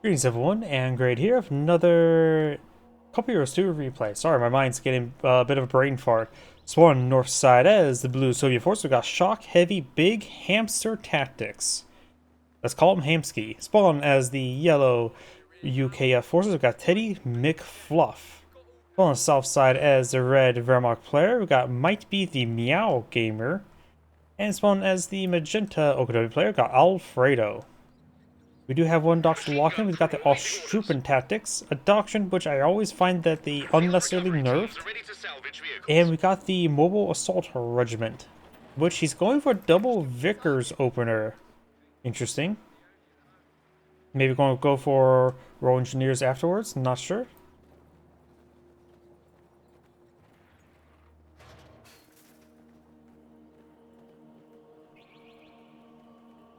Greetings everyone, and Great here with another Couple Heroes 2 replay. Sorry, my mind's getting a bit of a brain fart. Spawn north side as the blue Soviet force. We got shock, heavy, big, hamster tactics. Let's call them Hamsky. Spawn as the yellow UKF forces. We got TeddyMcFluff. Spawn on the south side as the red Wehrmacht player. We got MightBeTheMeow gamer. And spawn as the magenta Okadobi player. We got Alfredo. We do have one doctrine lock-in. We've got the Austrupen tactics, a doctrine which I always find that they unnecessarily nerfed. And we got the mobile assault regiment, which he's going for a double Vickers opener. Interesting. Maybe going to go for Royal Engineers afterwards. Not sure.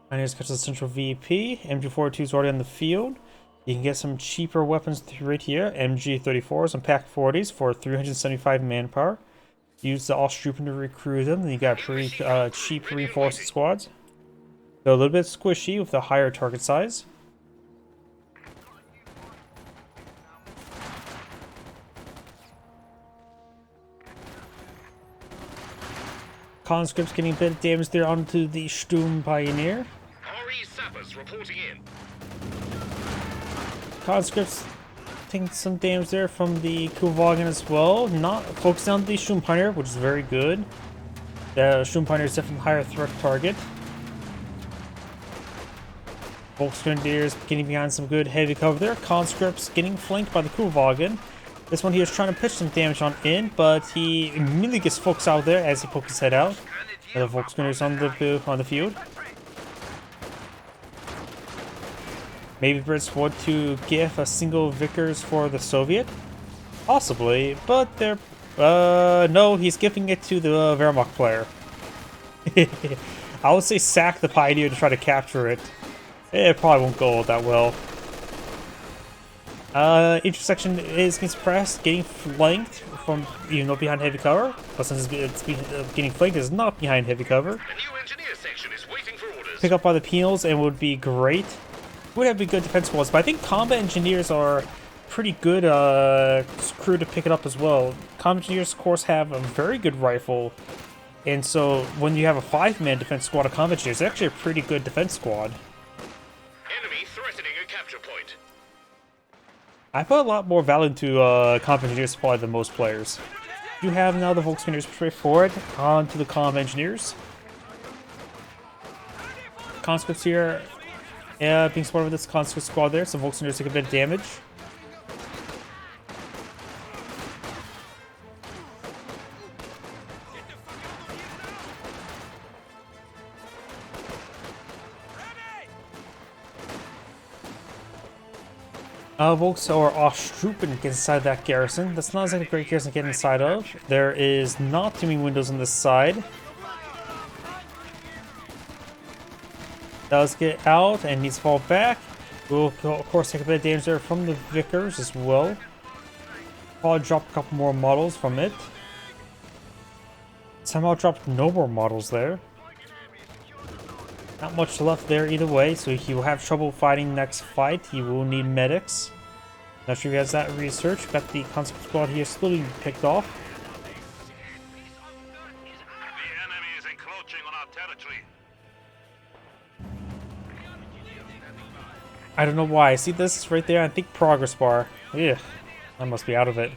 And here's catch the central VP. MG42 is already on the field. You can get some cheaper weapons right here. MG34s and PaK 40s for 375 manpower. Use the Austrupen to recruit them. Then you got pretty cheap reinforced squads. They're a little bit squishy with a higher target size. Conscripts getting a bit of damage there onto the Sturm Pioneer. Reporting in. Conscripts taking some damage there from the Kuhwagen as well. Not focusing on the Sturm Pioneer, which is very good. The Sturm Pioneer is definitely a higher threat target. Volksgrenadiers getting behind some good heavy cover there. Conscripts getting flanked by the Kuhwagen. This one he was trying to pitch some damage on in, but he immediately gets focused out there as he pokes his head out. The Volksgrenadiers on the field. Maybe Brits want to give a single Vickers for the Soviet? Possibly, but they're... no, he's giving it to the Wehrmacht player. I would say sack the Pioneer to try to capture it. It probably won't go that well. Intersection is getting suppressed, getting flanked from, even though behind heavy cover. But since it's getting flanked, it's not behind heavy cover. A new engineer section is waiting for orders. Pick up by the penals and would be great. Would have been good defense squads, but I think combat engineers are pretty good crew to pick it up as well. Combat engineers, of course, have a very good rifle, and so when you have a 5-man defense squad of combat engineers, it's actually a pretty good defense squad. Enemy threatening a capture point. I put a lot more value into combat engineers probably than most players. You have now the Volksgrenadiers push forward onto the combat engineers. Conscripts here. Yeah, being spotted with this conscript squad there, so Volksgrenadiers take a bit of damage. Volks or Austrupen get inside that garrison. That's not exactly a great garrison to get inside of. There is not too many windows on this side. Does get out and needs to fall back. We'll of course take a bit of damage there from the Vickers as well. Probably drop a couple more models from it. Somehow dropped no more models there. Not much left there either way, so he will have trouble fighting next fight. He will need medics. Not sure if he has that research. Got the conscript squad here slowly picked off. The enemy is encroaching on our territory. I don't know why. I see this right there. I think progress bar. Yeah, I must be out of it.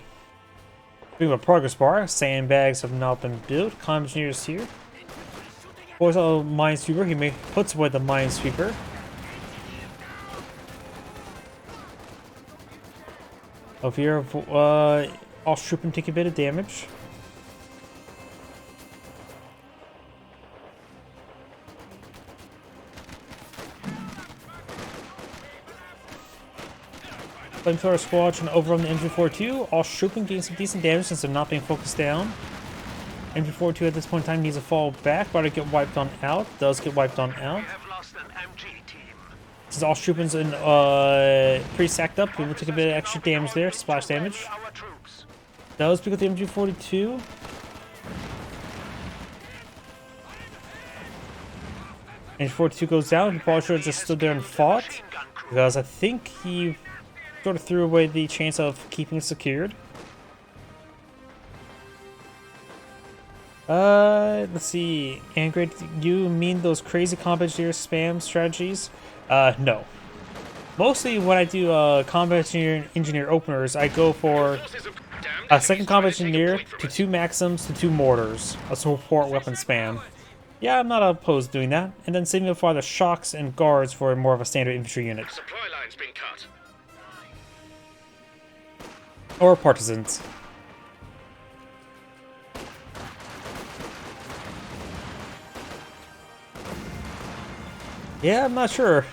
Speaking of a progress bar, sandbags have not been built. Combat engineers here. Boys, a minesweeper. He puts away the minesweeper. Over here, Austrupen take a bit of damage. Flamethrower squadron over on the MG42. Austrupen getting some decent damage since they're not being focused down. MG42 at this point in time needs to fall back, but to get wiped on out. Does get wiped on out. Since Austrupen's in pretty sacked up, we will take a bit of extra damage there, splash damage. Does pick up the MG42. MG42 goes down. The Paul should have just stood there and fought. because I think he sort of threw away the chance of keeping it secured. Let's see. Angry, you mean those crazy combat engineer spam strategies? No. Mostly when I do combat engineer openers, I go for a second combat engineer to 2 maxims to 2 mortars, a support weapon spam. Yeah, I'm not opposed to doing that, and then saving up for the shocks and guards for more of a standard infantry unit. Supply line's been cut. Or partisans. Yeah, I'm not sure.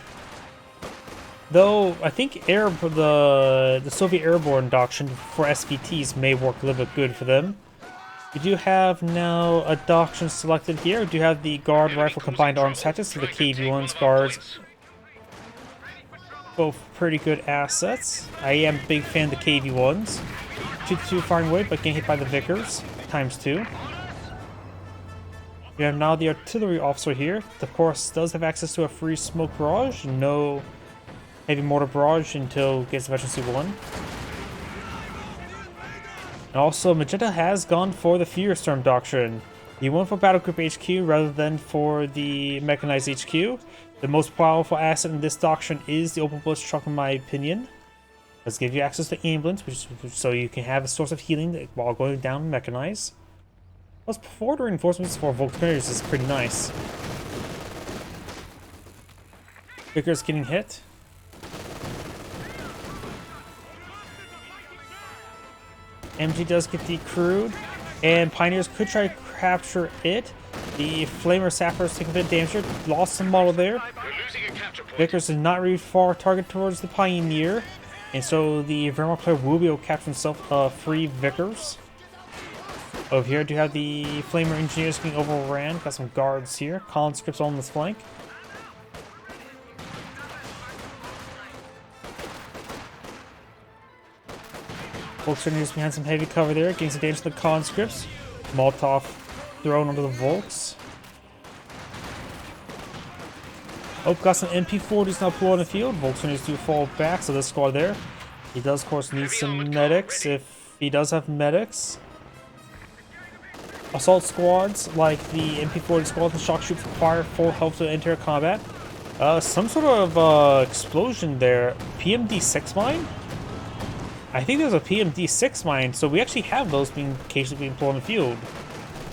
Though, I think the Soviet airborne doctrine for SVTs may work a little bit good for them. We do have now a doctrine selected here. We do have the Guard Rifle Combined Arms Tactics, so the KV-1s, Guards. Both pretty good assets. I am a big fan of the KV-1s. 2-2 firing weight, but getting hit by the Vickers, ×2. We have now the Artillery Officer here. The course does have access to a free smoke barrage. No heavy mortar barrage until it gets Emergency 1. And also, Magenta has gone for the Fierstorm Doctrine. He went for Battle Group HQ rather than for the Mechanized HQ. The most powerful asset in this doctrine is the Open Bullets Truck, in my opinion. Let's give you access to ambulance, so you can have a source of healing while going down Mechanized. Plus, forward reinforcements for Volkswagens is pretty nice. Vickers getting hit. MG does get decrewed, and Pioneers could try to capture it. The Flamer Sappers take a bit of damage, lost some model there. Vickers is not really far target towards the Pioneer, and so the Wehrmacht player will be able to capture himself 3 Vickers. Over here, I do have the Flamer Engineers being overran. Got some guards here. Conscripts on this flank. Volks behind some heavy cover there, getting some damage to the conscripts. Molotov thrown onto the Volks. Oh, got some MP40s now pulled on the field. Volks do fall back, so this squad there. He does, of course, need some medics if he does have medics. Assault squads, like the MP40 squad and shock troops, require full health to enter combat. Some sort of explosion there. PMD-6 mine? I think there's a PMD-6 mine, so we actually have those being occasionally being pulled on the field.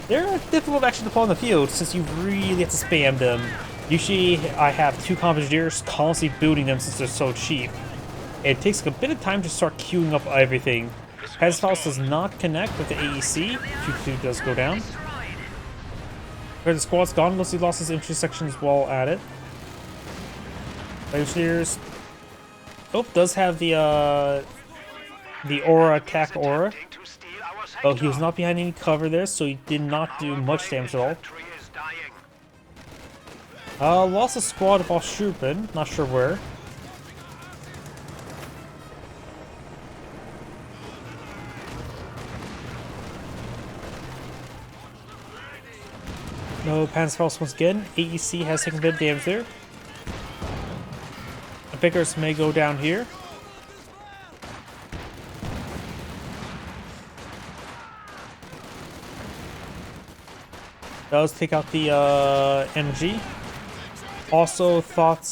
They're difficult actually to pull on the field since you really have to spam them. Usually I have 2 combat engineers constantly building them since they're so cheap. It takes a bit of time to start queuing up everything. Hezfaust does not connect with the AEC. 2-2 does go down. Where the squad's gone, mostly lost his infantry section as well at it. Engineers. Oh, does have the aura attack aura. Oh, he was not behind any cover there, so he did not do much damage at all. Lost a squad of Ostrupen, not sure where. No Panzerfaust once again. AEC has taken a bit of damage there. The Vickers may go down here. Does take out the MG. I also thought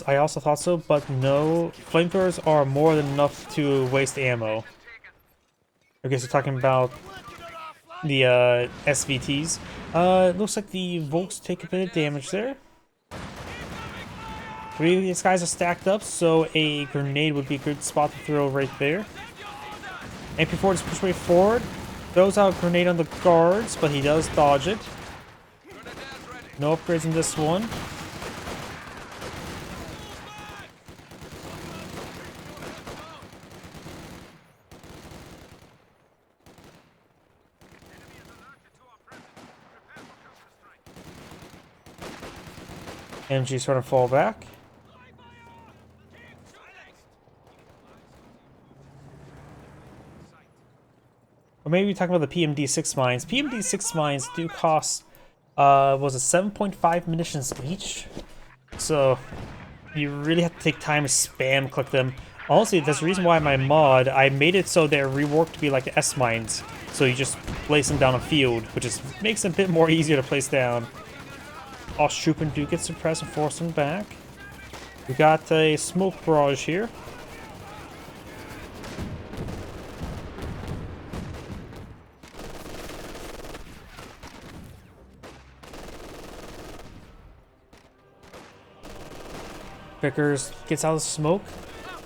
so, but no. Flamethrowers are more than enough to waste ammo. Okay, so talking about the SVTs. It looks like the Volks take a bit of damage there. 3 of these guys are stacked up, so a grenade would be a good spot to throw right there. MP4 just push way forward. Throws out a grenade on the guards, but he does dodge it. No upgrades in this one. MG sort of fall back. Or maybe we talk about the PMD-6 mines. PMD-6 mines do cost, was it 7.5 munitions each? So, You really have to take time to spam click them. Honestly, that's the reason why my mod, I made it so they're reworked to be like the S-mines. So you just place them down a field, which just makes them a bit more easier to place down. All Strupen do get suppressed and force them back. We got a smoke barrage here. Vickers gets out of the smoke.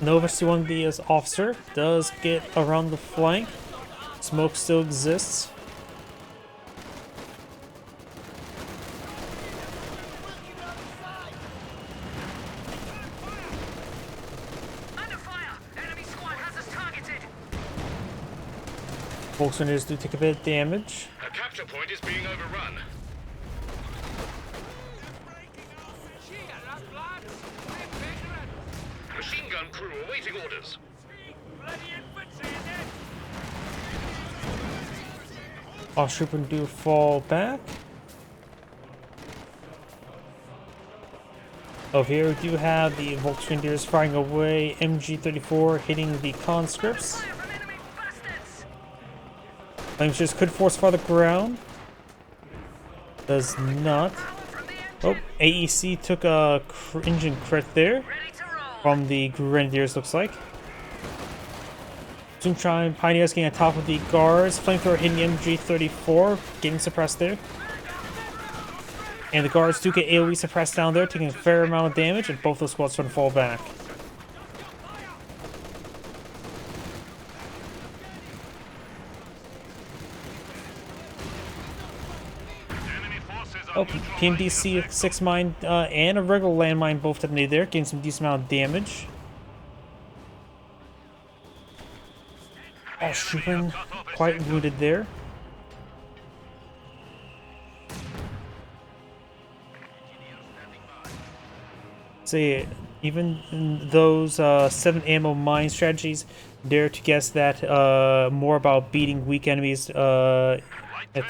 Nova C1 the officer does get around the flank. Smoke still exists. Under fire! Enemy squad has us targeted! Volkswagens do take a bit of damage. A capture point is being overrun. Machine gun crew awaiting orders. All Strupen do fall back. Oh, here we do have the Volkswagens firing away. MG34 hitting the conscripts. Flameshers could force fire the ground. Does not. Oh, AEC took a engine crit there from the Grenadiers, looks like. Zoomtron Pioneers getting on top of the guards. Flamethrower hitting the MG34, getting suppressed there. And the guards do get AoE suppressed down there, taking a fair amount of damage, and both those squads trying to fall back. Oh, PMDC 6 mine and a regular landmine both detonated there, getting some decent amount of damage. All Strupen quite wounded there. Say, even in those 7 ammo mine strategies, dare to guess that more about beating weak enemies at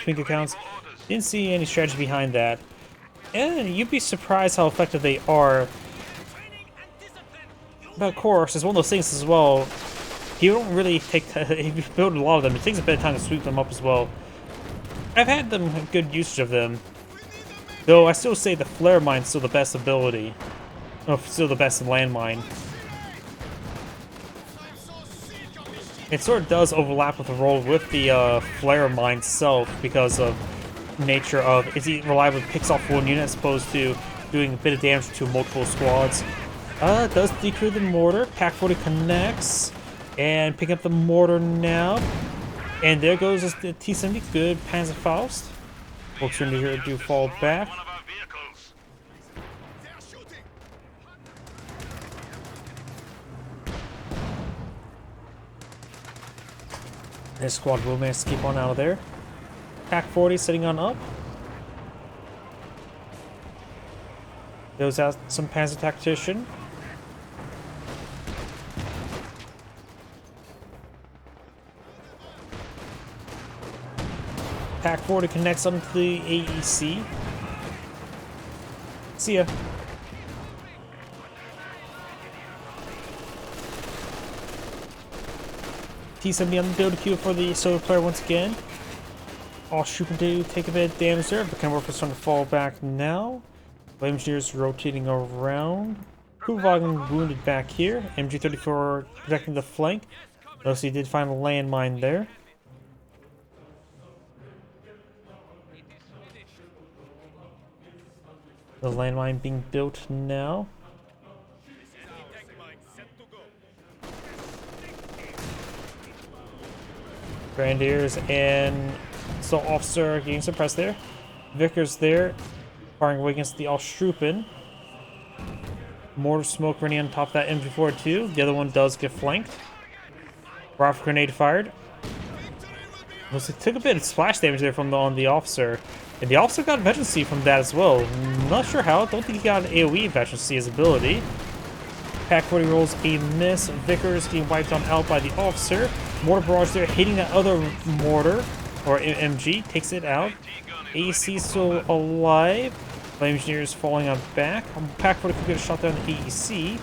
twink accounts. Didn't see any strategy behind that. And you'd be surprised how effective they are. But of course, it's one of those things as well. You don't really take if you build a lot of them, it takes a bit of time to sweep them up as well. I've had them good usage of them. Though I still say the flare mine's still the best ability. Or still the best landmine. It sort of does overlap with the role with the flare mine itself because of nature of it's reliable, picks off one unit as opposed to doing a bit of damage to multiple squads. It does decrease the mortar. Pack 40 connects and pick up the mortar now. And there goes the T-70. Good Panzerfaust. Volkswagen here do fall back. This squad will manage to keep on out of there. Pack 40 sitting on up. Those out some Panzer Tactician. Pack 40 connects onto the AEC. See ya. T-70 on the build queue for the solo player once again. All Strupen do take a bit of damage there, but can work for starting to fall back now. Flame Engineers rotating around. Kuhwagen wounded back here. MG34 protecting the flank. Notice he did find a landmine there. The landmine being built now. Grenadiers and Assault Officer getting suppressed there. Vickers there, firing away against the All Strupen. Mortar smoke running on top of that MG42. The other one does get flanked. Rifle grenade fired. It took a bit of splash damage there from on the officer. And the officer got veterancy from that as well. Not sure how. Don't think he got an AoE veterancy as ability. Pack 40 rolls a miss. Vickers getting wiped on out by the officer. Mortar barrage there, hitting that other mortar, or MG, takes it out. AC still alive. Flame Engineers falling on back. Pack 40 could get a shot down the AEC.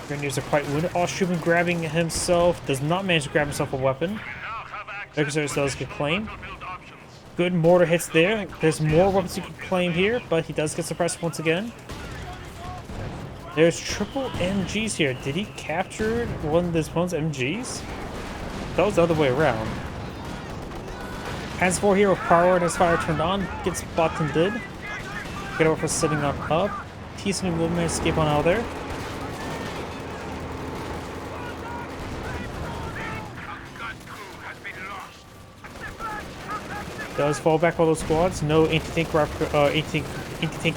Grenadiers are quite wounded. Oshubin grabbing himself. Does not manage to grab himself a weapon. Victor does get claimed. Good mortar hits there. There's more weapons you can claim here, but he does get suppressed once again. There's triple MGs here. Did he capture one of his opponent's MGs? That was the other way around. Hands 4 here with power and his fire turned on. Gets bottom did. Get over for setting up. T-Sun and Movement escape on out of there. Does fall back all those squads. No anti-tank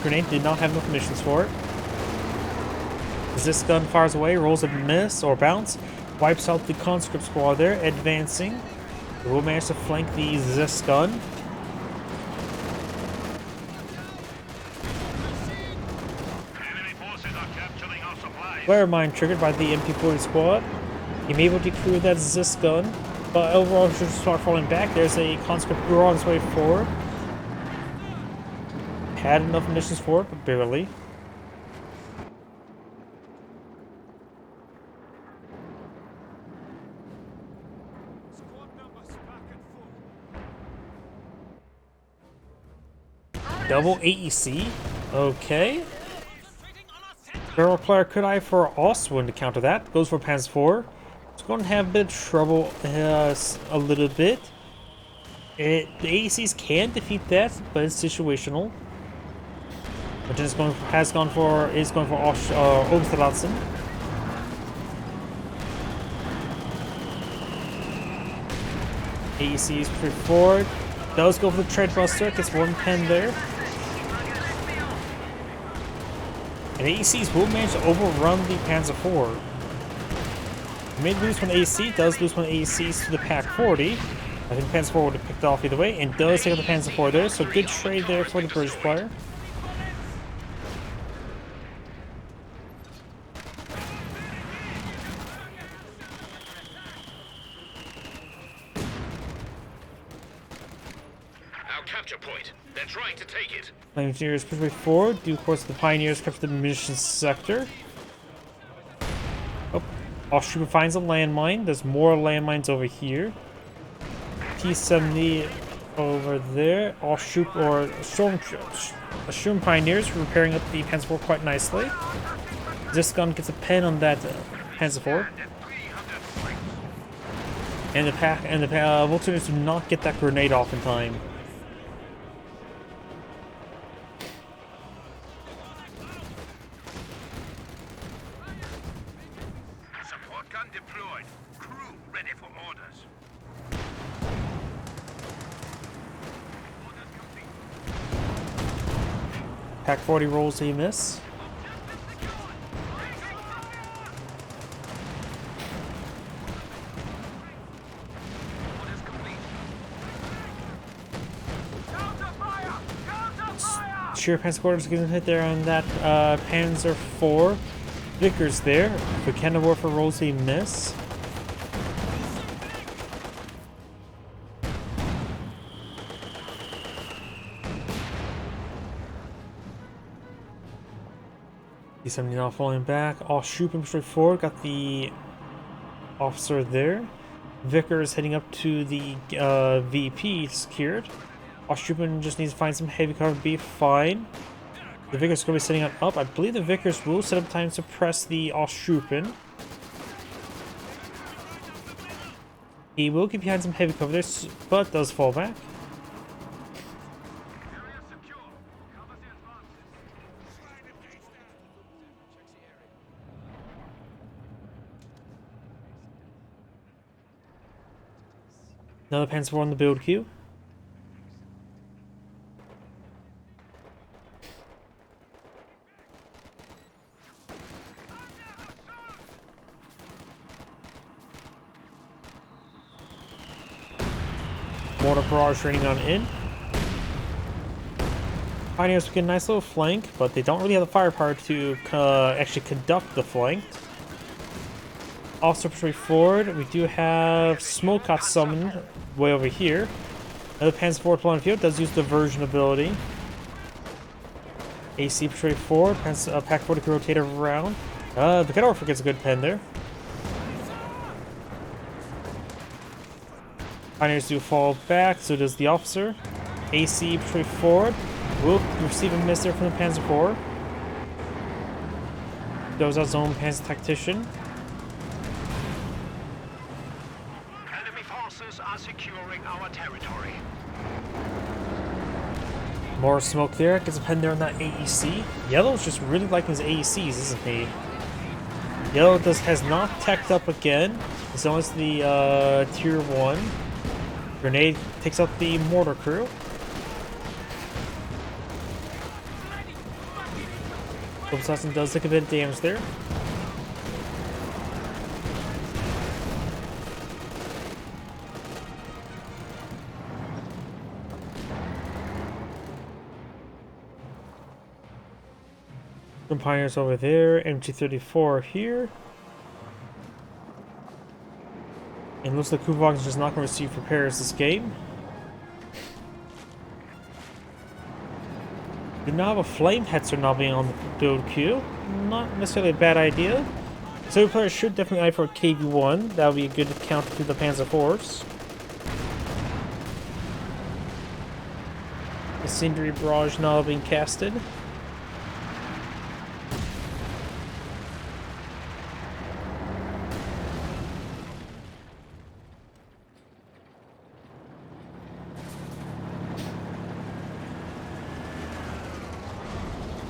grenade. Did not have enough missions for it. This gun fires away, rolls a miss or bounce, wipes out the conscript squad there, advancing. We will manage to flank the Zis gun. Flare mine triggered by the MP40 squad. He may be able to clear that Zis gun, but overall should start falling back. There's a conscript brewer on his way forward. Had enough missions for it, but barely. Double AEC? Okay. Barrel player could eye for Oswin to counter that. Goes for Panzer 4. It's going to have a bit of trouble a little bit. The AECs can defeat that, but it's situational. But is going for Obstradsen. AECs pretty forward. Does go for the Tread Buster, gets one pen there. And AECs will manage to overrun the Panzer 4. He may lose one AC, does lose one AECs to the Pack 40. I think Panzer 4 would have picked off either way, and does take out the Panzer 4 there, so good trade there for the British player. Capture point. They're trying to take it. Flame Engineers push way forward. Due course the Pioneers capture the munitions sector. Oh, Oshubin finds a landmine. There's more landmines over here. T-70 over there. Storm Pioneers repairing up the Panzer 4 quite nicely. This gun gets a pen on that Panzer 4. And the Vtuber do not get that grenade off in time. Pack 40 rolls a miss. Sheer Panzer quarters getting hit there on that Panzer 4. Vickers there. Buchanan Warfare rolls a miss. T-70 now falling back. Oshubin straight forward. Got the officer there. Vickers heading up to the VP secured. Oshubin just needs to find some heavy cover to be fine. The Vickers is going to be setting it up. I believe the Vickers will set up time to suppress the Oshubin. He will get behind some heavy cover there, but does fall back. Another Panzer 4 on the build queue. Mortar barrage raining on in. Pioneers get a nice little flank, but they don't really have the firepower to actually conduct the flank. Also push forward. We do have Smoke got summoned way over here. Another Panzer 4 deployed on the field does use the diversion ability. AC straight forward. Pack 40 can rotate around. The Cut Orphan gets a good pen there. Pioneers do fall back, so does the officer. AC straight forward. Will receive a miss there from the Panzer IV. Goes out zone Panzer Tactician. Enemy forces are securing our territory. More smoke there. Gets a pen there on that AEC. Yellow's just really liking his AECs, isn't he? Yellow has not teched up again. As long as the tier 1. Grenade takes out the mortar crew. Assassin does take a bit of damage there. Some Pioneers over there, MG34 here. And looks like Kuvok is just not going to receive repairs this game. Did not have a flame hetzer now being on the build queue. Not necessarily a bad idea. So players should definitely eye for a KV1. That would be a good counter to the Panzer Force. The Cindery Barrage now being casted.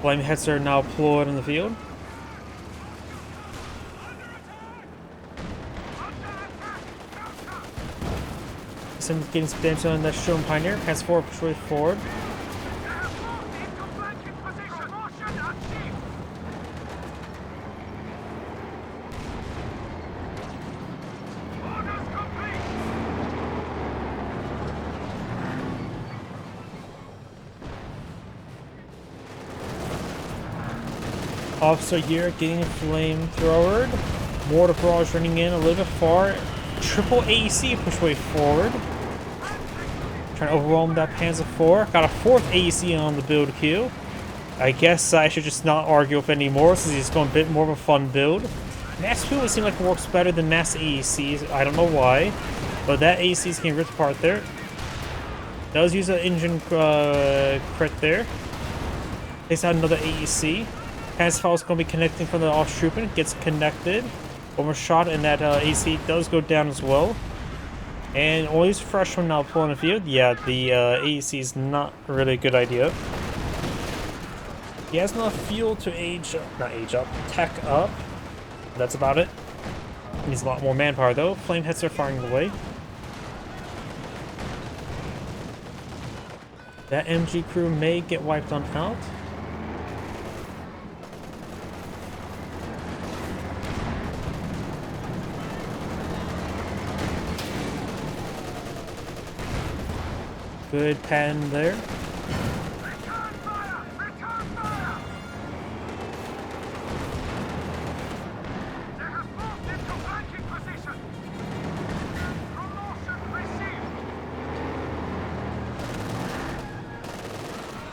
Flame hetzer are now deployed in the field. Some getting some damage on that Sherman Pioneer. Has forward, push way forward. Officer here getting a flamethrower. Mortar barrage running in a little bit far. Triple AEC push way forward. Trying to overwhelm that Panzer IV. Got a 4th AEC on the build queue. I guess I should just not argue with anymore since he's going a bit more of a fun build. Mass 2 would seem like it works better than Mass AECs. I don't know why. But that AEC is getting ripped apart there. Does use an engine crit there. Takes out another AEC. Panzer is going to be connecting from the off-trooping. Gets connected. Overshot, and that AC does go down as well. And always fresh one now pulling the field. Yeah, the AEC is not really a good idea. He has enough fuel to tech up. That's about it. Needs a lot more manpower though. Flame hits are firing away. That MG crew may get wiped on out. Good pen there. Return fire! Return fire! They have moved into flanking position. Promotion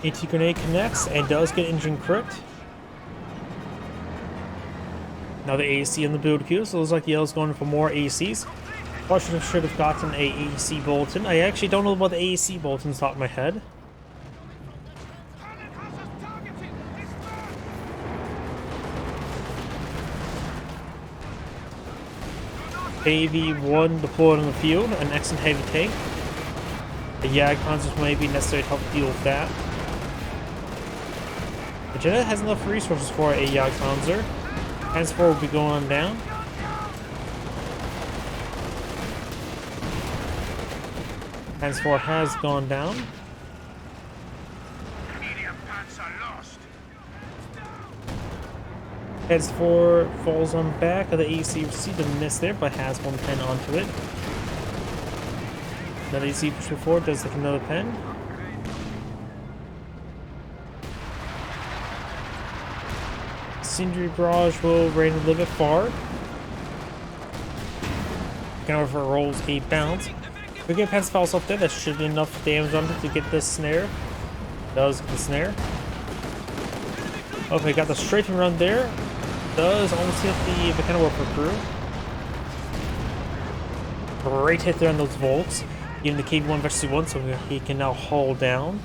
received. AT grenade connects and does get engine crit. Now the AC in the build queue, so it looks like Yellow's going for more ACs. Washington should have gotten a AEC Bolton. I actually don't know about the AEC Bolton off the top of my head. AV-1 deployed on the field, an excellent heavy tank. The Jagdpanzers may be necessary to help deal with that. The Jedi has enough resources for a Jagdpanzer. Panzer IV will be going on down. Panzer IV has gone down. Medium Panzer lost. Panzer IV falls on back of the AC. Received a miss there, but has one pen onto it. Another AC push forward does take another pen. Cindery Barrage will rain a little bit far. However, rolls a bounce. If we get Panzer Falls up there, that should be enough damage on it to get the snare. Does get the snare. Okay, got the strafing run there. Does almost hit the mechanical warfare crew. Great hit there on those volts. Giving the KV-1 versus 1, so he can now haul down.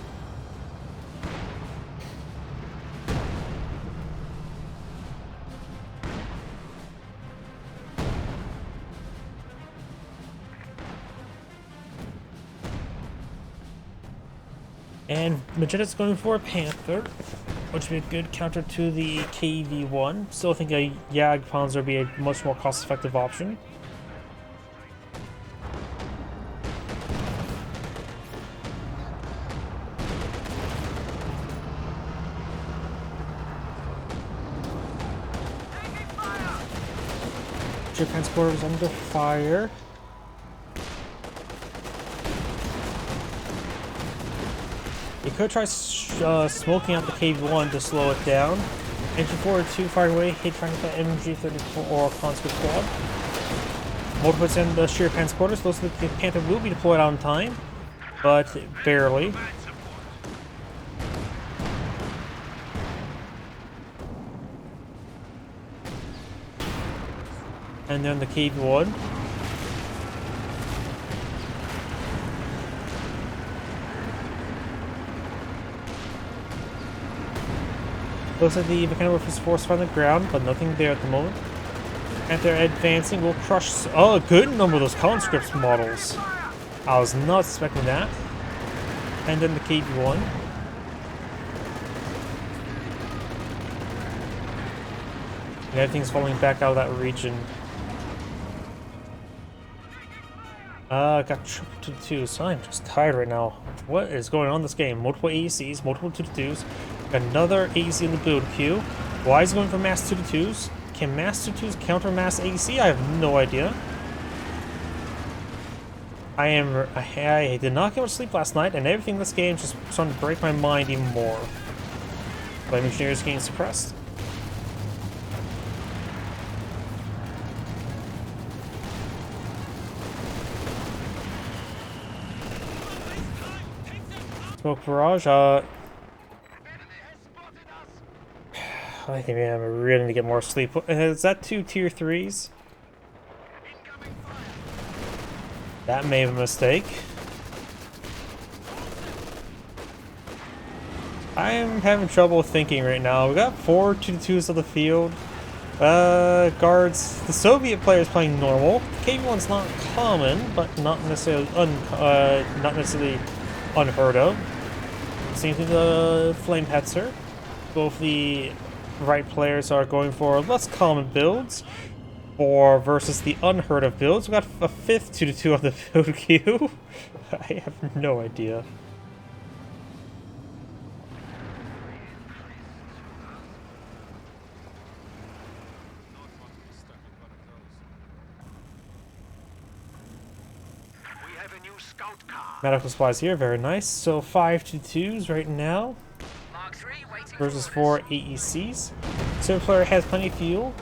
And Magetta's going for a Panther, which would be a good counter to the KV-1. Still think a Jag Panzer would be a much more cost-effective option. Japan's quarter was under fire. You could try smoking out the KV-1 to slow it down. Entry forward 2, fire away, hit trying to get that MG-34 or conscript squad. Multiple puts in the Sheer Pan's quarters. Looks like the Panther will be deployed on time, but barely. And then the KV-1. Looks like the mechanical warfare force on the ground, but nothing there at the moment. And they're advancing, will crush a good number of those conscripts models. I was not expecting that. And then the KV-1. And everything's falling back out of that region. Got triple 2-2, so I'm just tired right now. What is going on in this game? Multiple AECs, multiple 2-2s. Another AEC in the build queue. Why is he going for mass 2-2s? Can mass 2-2s counter mass AEC? I have no idea. I did not get much sleep last night, and everything in this game is just starting to break my mind even more. Flame engineers getting suppressed. Smoke barrage. I think I'm really gonna get more sleep. Is that 2 tier 3s? That may have been a mistake. I'm having trouble thinking right now. We got 4 2-2s on the field. Guards. The Soviet player is playing normal. The KV-1's not common, but not necessarily unheard of. Same thing with the Flame Hetzer. Both the right players are going for less common builds, or versus the unheard of builds. We got a 5th 2-2 on the build queue. I have no idea. Medical supplies here, very nice. So 5 2-2s right now versus 4 AECs. So the player has plenty of fuel.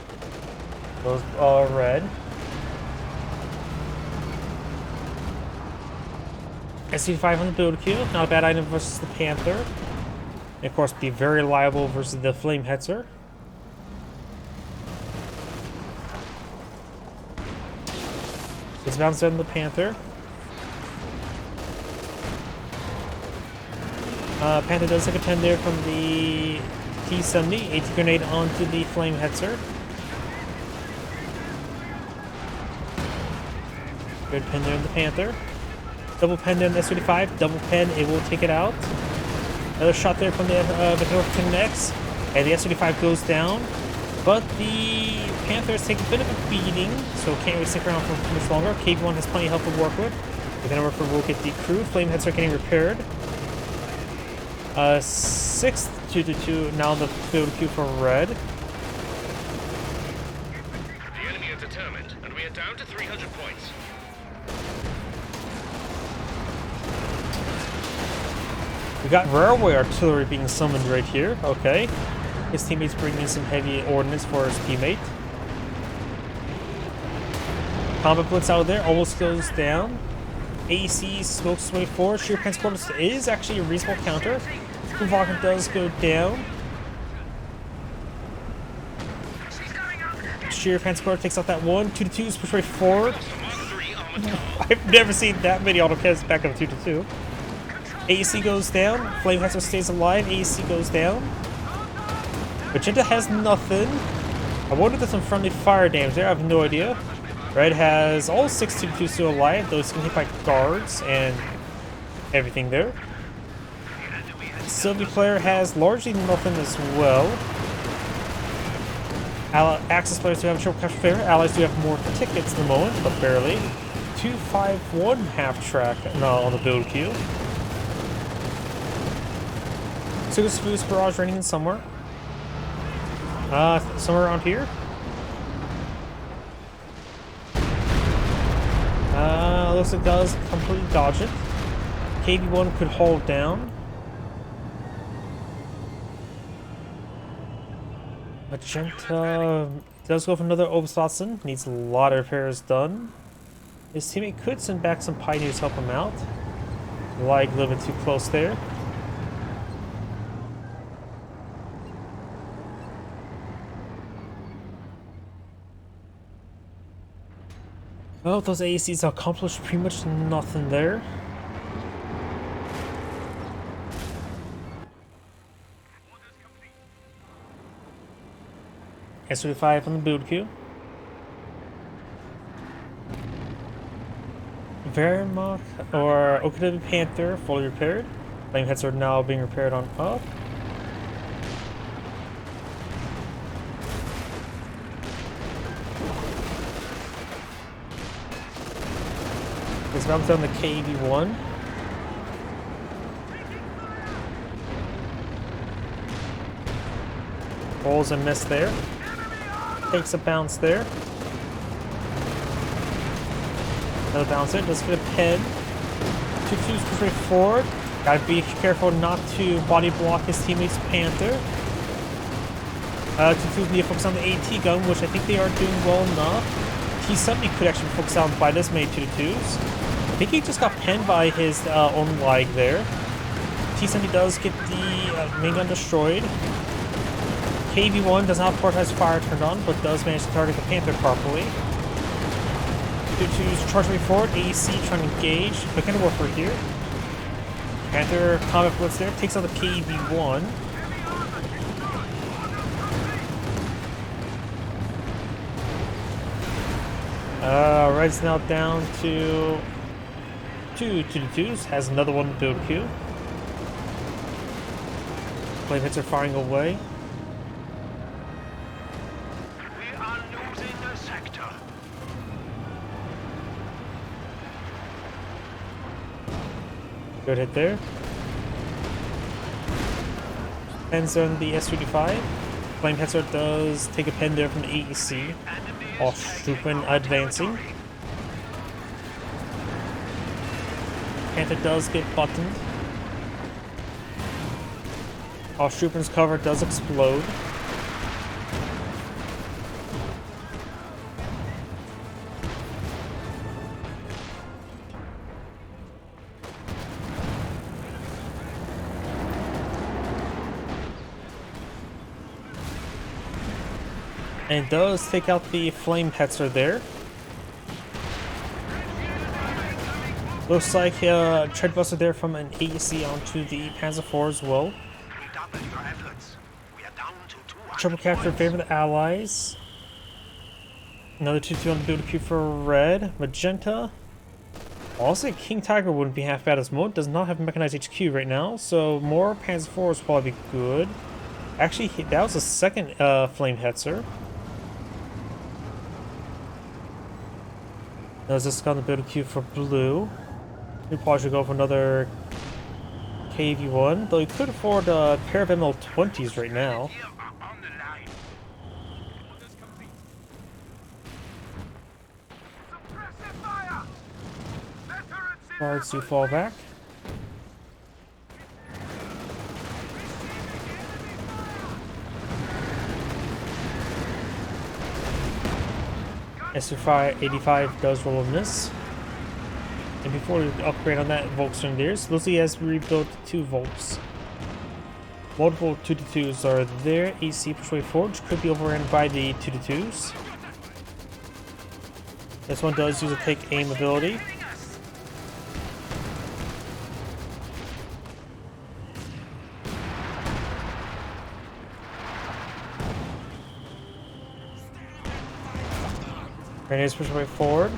Those are red. SC5 on the build queue, not a bad item versus the Panther. And of course, be very reliable versus the Flame Hetzer. It's bounced on the Panther. Panther does take a pen there from the T-70. AT grenade onto the Flame Hetzer. Good pen there in the Panther. Double pen there in the S-35. Double pen, it will take it out. Another shot there from the Connects. And the S-35 goes down. But the Panthers take a bit of a beating, so can't really stick around for much longer. KV-1 has plenty of help to work with. We're going to work for will get the crew. Flame Hetzer getting repaired. 6th 2-2 now in the field queue for red. The enemy is determined, and we are down to 300 points. We got railway artillery being summoned right here. Okay. His teammates bringing in some heavy ordnance for his teammate. Combat blitz out there almost goes down. AEC smokes his way forward. Sheer Pan's quarters is actually a reasonable counter. Kuvakan does go down. Sheer Panzer takes out that one. 2-2's push right forward. I've never seen that many autocats back up 2-2. AEC goes down. Flamehatcher stays alive. AEC goes down. Magenta has nothing. I wonder if there's some friendly fire damage there. I have no idea. Red has all 6 2-2s still alive. Those can hit by guards and everything there. Sylvie player has largely nothing as well. Axis players do have a triple capture favor. Allies do have more tickets at the moment, but barely. 2-5-1 half track on the build queue. So this Foos barrage raining in somewhere. Somewhere around here. Looks like it does completely dodge it. KV1 could hold down. Magenta does go for another Obsatsen. Needs a lot of repairs done. His teammate could send back some Pioneers to help him out. Like a little bit too close there. Well, those AECs accomplished pretty much nothing there. S35 on the build queue. Verimach or Okadevi Panther fully repaired. Flame heads are now being repaired on up. This bounce on the KV1. Rolls a miss there. Takes a bounce there. Another bounce there. Does get a pin. 2-2's push forward. Gotta be careful not to body block his teammate's Panther. 2-2's need to focus on the AT gun, which I think they are doing well enough. T-70 could actually focus on by this many 2-2's. I think he just got pinned by his own leg there. T-70 does get the main gun destroyed. KV1 does not prioritize fire turned on, but does manage to target the Panther properly. 2-2's charge way forward. AEC trying to engage. But kind of work right here. Panther combat blitz there. Takes out the KV1. Red's now down to 2 2-2s. Has another one to build queue. Flame hits are firing away. We are losing a sector. Good hit there. Pens on the S35. Flame Hetzer does take a pen there from the AEC. Off Strupen advancing. Panther does get buttoned. Off Strupen's cover does explode. And does take out the Flame Hetzer there. Looks like Treadbuster there from an AEC onto the Panzer IV as well. Triple capture in favor of the allies. Another 2-2 on the build queue for red. Magenta. Also, King Tiger wouldn't be half bad as mode. Does not have mechanized HQ right now, so more Panzer IV would probably be good. Actually, that was the second Flame Hetzer. There's this guy on the build queue for blue. We probably should go for another KV1, though he could afford a pair of ML20s right now. Guards do fall back. S85 does roll a miss. And before we upgrade on that Volks Grenadiers, Lucy has rebuilt 2 Volks. Multiple 2-2s are there. AC push way forward, which could be overrun by the 2-2s. This one does use a take aim ability. Grenades push way forward.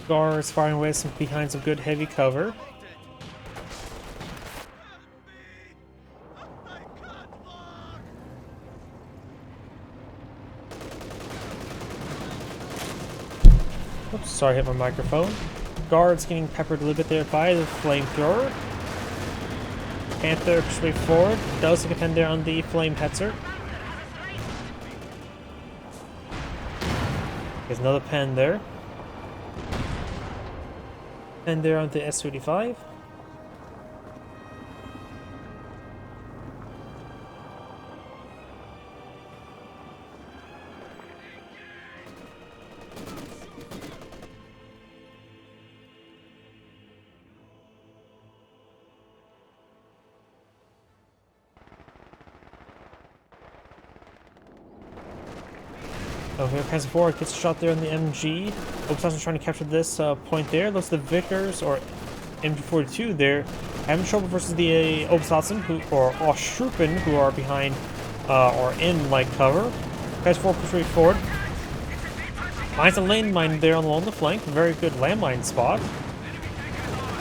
Guards firing away behind some good heavy cover. Oops, sorry, hit my microphone. Guards getting peppered a little bit there by the flamethrower. Panther push way forward. Does take a pen there on the flame hetzer. There's another pen there. And there on the S-35. Okay, Panzer IV gets shot there on the MG. Obersatzen's trying to capture this point there. Looks the Vickers or MG42 there having trouble versus the Obersatzen or Ostruppen who are behind or in light cover. Panzer IV push forward. Finds a landmine there along the flank. Very good landmine spot.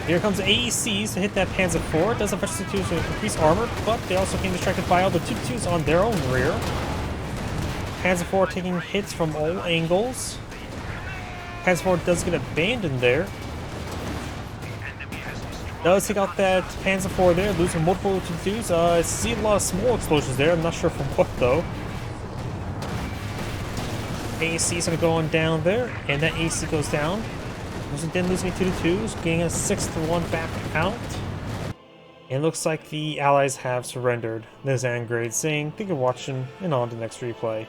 Here comes AECs to hit that Panzer IV. Does eventually to increase armor, but they also get distracted by all the 2-2s on their own rear. Panzer IV taking hits from all angles. Panzer IV does get abandoned there. Does take out that Panzer IV there, losing multiple 2-2s. I see a lot of small explosions there. I'm not sure from what though. AC is going to go on down there, and that AC goes down. Then losing 2-2s, getting a 6th one back out. It looks like the Allies have surrendered. This is Angrade saying, thank you for watching, and on to the next replay.